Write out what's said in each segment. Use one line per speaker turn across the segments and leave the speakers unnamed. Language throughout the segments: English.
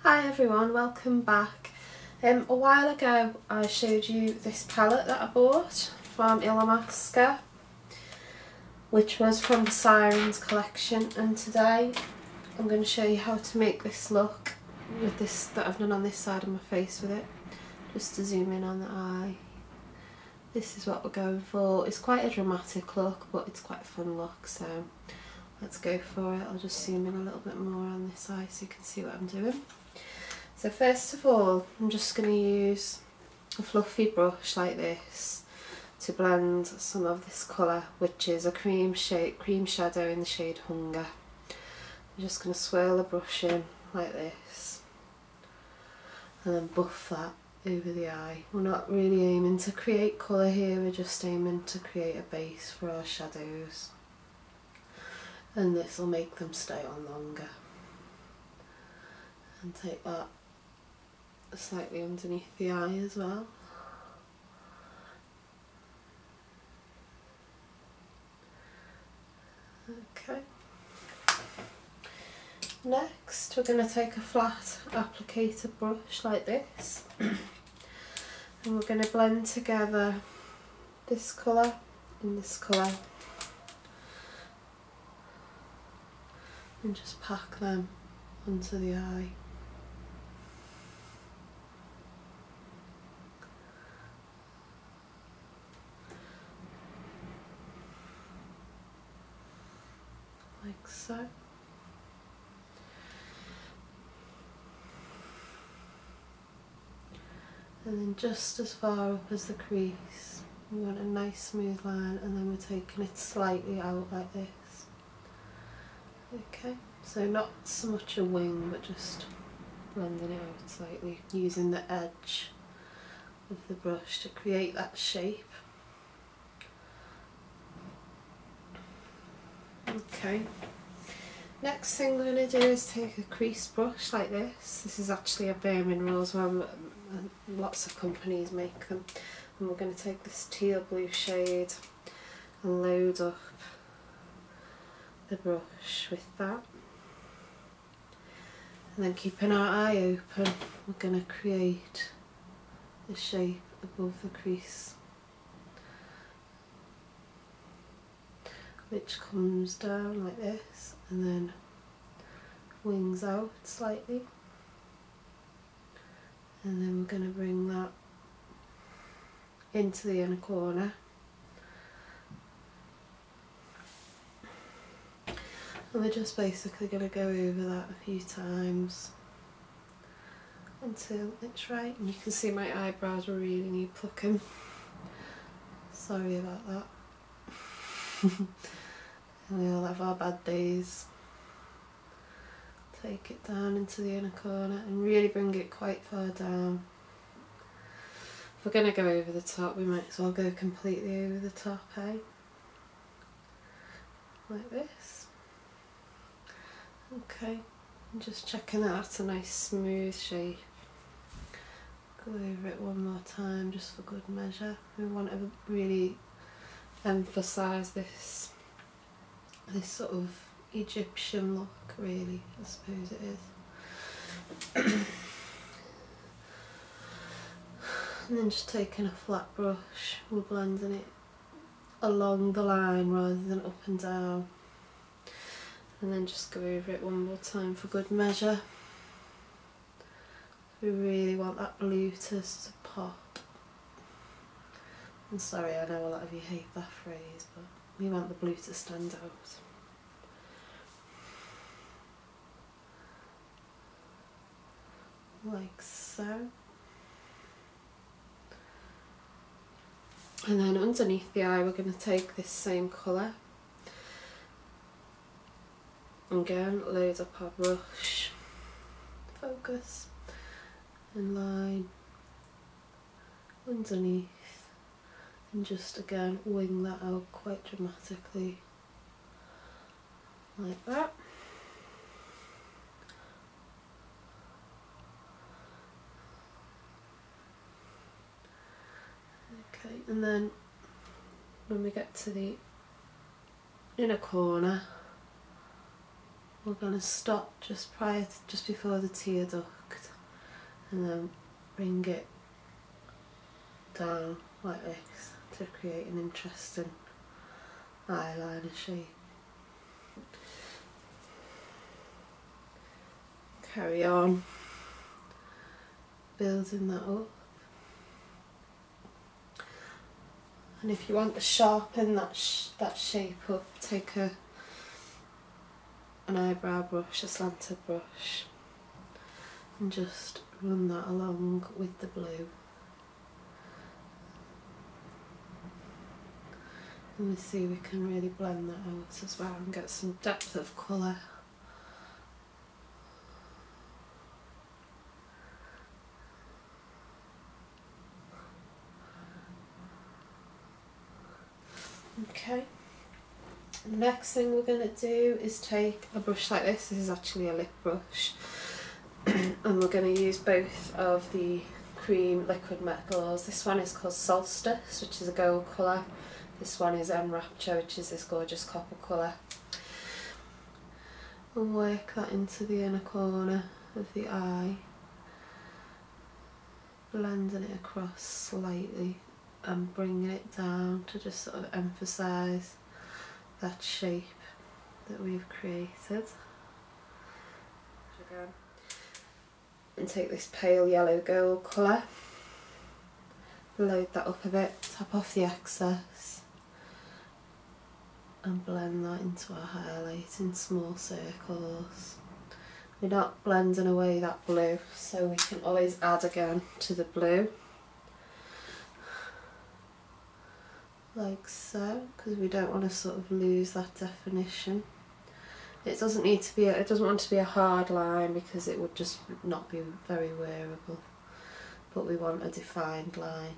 Hi everyone, welcome back. A while ago I showed you this palette that I bought from Illamasqua, which was from the Sirens collection, and today I'm going to show you how to make this look with this that I've done on this side of my face with it. Just to zoom in on the eye. This is what we're going for. It's quite a dramatic look, but it's quite a fun look, so let's go for it. I'll just zoom in a little bit more on this eye so you can see what I'm doing. So first of all, I'm just going to use a fluffy brush like this to blend some of this colour, which is a cream shadow in the shade Hunger. I'm just going to swirl the brush in like this and then buff that over the eye. We're not really aiming to create colour here, we're just aiming to create a base for our shadows, and this will make them stay on longer. And take that slightly underneath the eye as well. Okay. Next we're going to take a flat applicator brush like this and we're going to blend together this colour and this colour and just pack them onto the eye. Like so. And then just as far up as the crease, we want a nice smooth line, and then we're taking it slightly out like this. Okay, so not so much a wing, but just blending it out slightly, using the edge of the brush to create that shape. Okay, next thing we're going to do is take a crease brush like this. This is actually a Bare Minerals one, lots of companies make them. And we're going to take this teal blue shade and load up the brush with that. And then keeping our eye open, we're going to create the shape above the crease, which comes down like this and then wings out slightly, and then we're going to bring that into the inner corner, and we're just basically going to go over that a few times until it's right. And you can see my eyebrows really need plucking, sorry about that. And we all have our bad days. Take it down into the inner corner and really bring it quite far down. If we're going to go over the top, we might as well go completely over the top, eh? Like this. Okay, I'm just checking that that's a nice smooth shape. Go over it one more time just for good measure. We want to really emphasise this sort of Egyptian look, really, I suppose it is. And then just taking a flat brush, we're blending it along the line rather than up and down. And then just go over it one more time for good measure. We really want that blue to pop. I'm sorry, I know a lot of you hate that phrase, but we want the blue to stand out. Like so. And then underneath the eye we're going to take this same colour. Again, load up our brush, focus, and line underneath, and just again wing that out quite dramatically, like that. Okay, and then when we get to the inner corner, we're going to stop just before the tear duct, and then bring it down like this to create an interesting eyeliner shape. Carry on building that up, and if you want to sharpen that shape up, take an eyebrow brush, a slanted brush, and just run that along with the blue. And we see we can really blend that out as well and get some depth of colour. Okay, the next thing we're going to do is take a brush like this. This is actually a lip brush, and we're going to use both of the cream liquid metals. This one is called Solstice, which is a gold colour. This one is Rapture, which is this gorgeous copper colour. And work that into the inner corner of the eye, blending it across slightly and bringing it down to just sort of emphasise that shape that we've created. And take this pale yellow gold colour, load that up a bit, tap off the excess and blend that into our highlight in small circles. We're not blending away that blue, so we can always add again to the blue. Like so, because we don't want to sort of lose that definition. It doesn't need to be it doesn't want to be a hard line because it would just not be very wearable, but we want a defined line,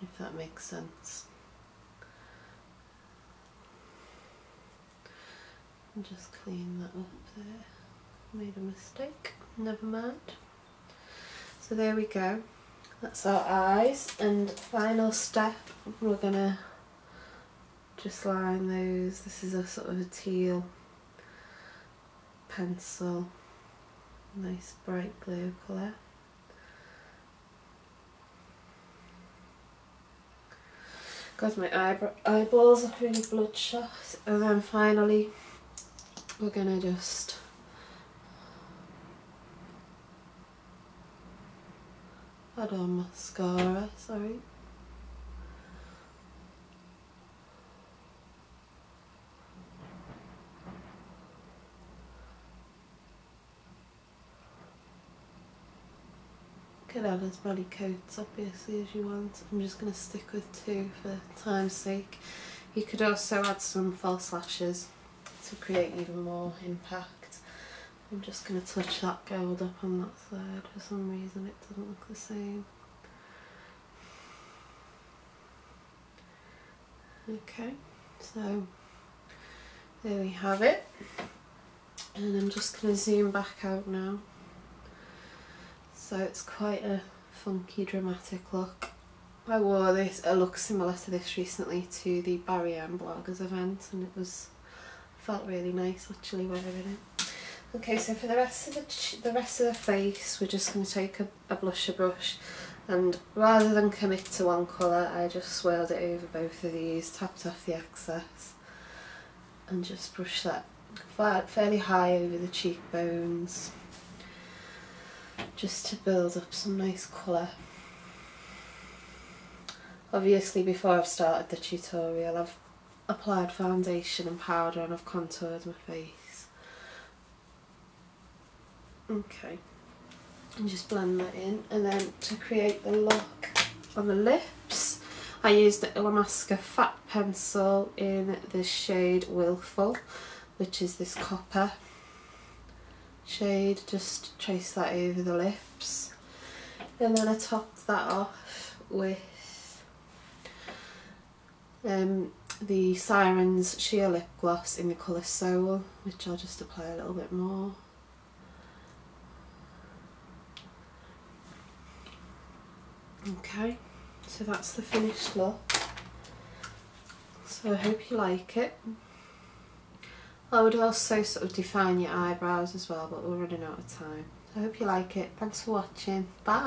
if that makes sense. And just clean that up there. Made a mistake, never mind. So there we go, that's our eyes, and final step, we're gonna just line those. This is a sort of a teal pencil, nice bright blue colour. God, my eyeballs are really bloodshot. And then finally we're gonna just add on mascara, sorry. You can add as many coats obviously as you want. I'm just going to stick with 2 for time's sake. You could also add some false lashes to create even more impact. I'm just going to touch that gold up on that side. For some reason it doesn't look the same. Okay, so there we have it. And I'm just going to zoom back out now. So it's quite a funky, dramatic look. I wore a look similar to this recently to the Barry M Bloggers event, and it felt really nice actually wearing it. Okay, so for the rest of the face, we're just going to take a blusher brush, and rather than commit to one colour, I just swirled it over both of these, tapped off the excess, and just brush that fairly high over the cheekbones, just to build up some nice colour. Obviously before I've started the tutorial I've applied foundation and powder and I've contoured my face. Okay, and just blend that in, and then to create the look on the lips I used the Illamasqua fat pencil in the shade Willful, which is this copper shade. Just trace that over the lips, and then I topped that off with the Sirens sheer lip gloss in the colour Soul, which I'll just apply a little bit more. Okay, so that's the finished look. So I hope you like it. I would also sort of define your eyebrows as well, but we're running out of time. I hope you like it. Thanks for watching. Bye.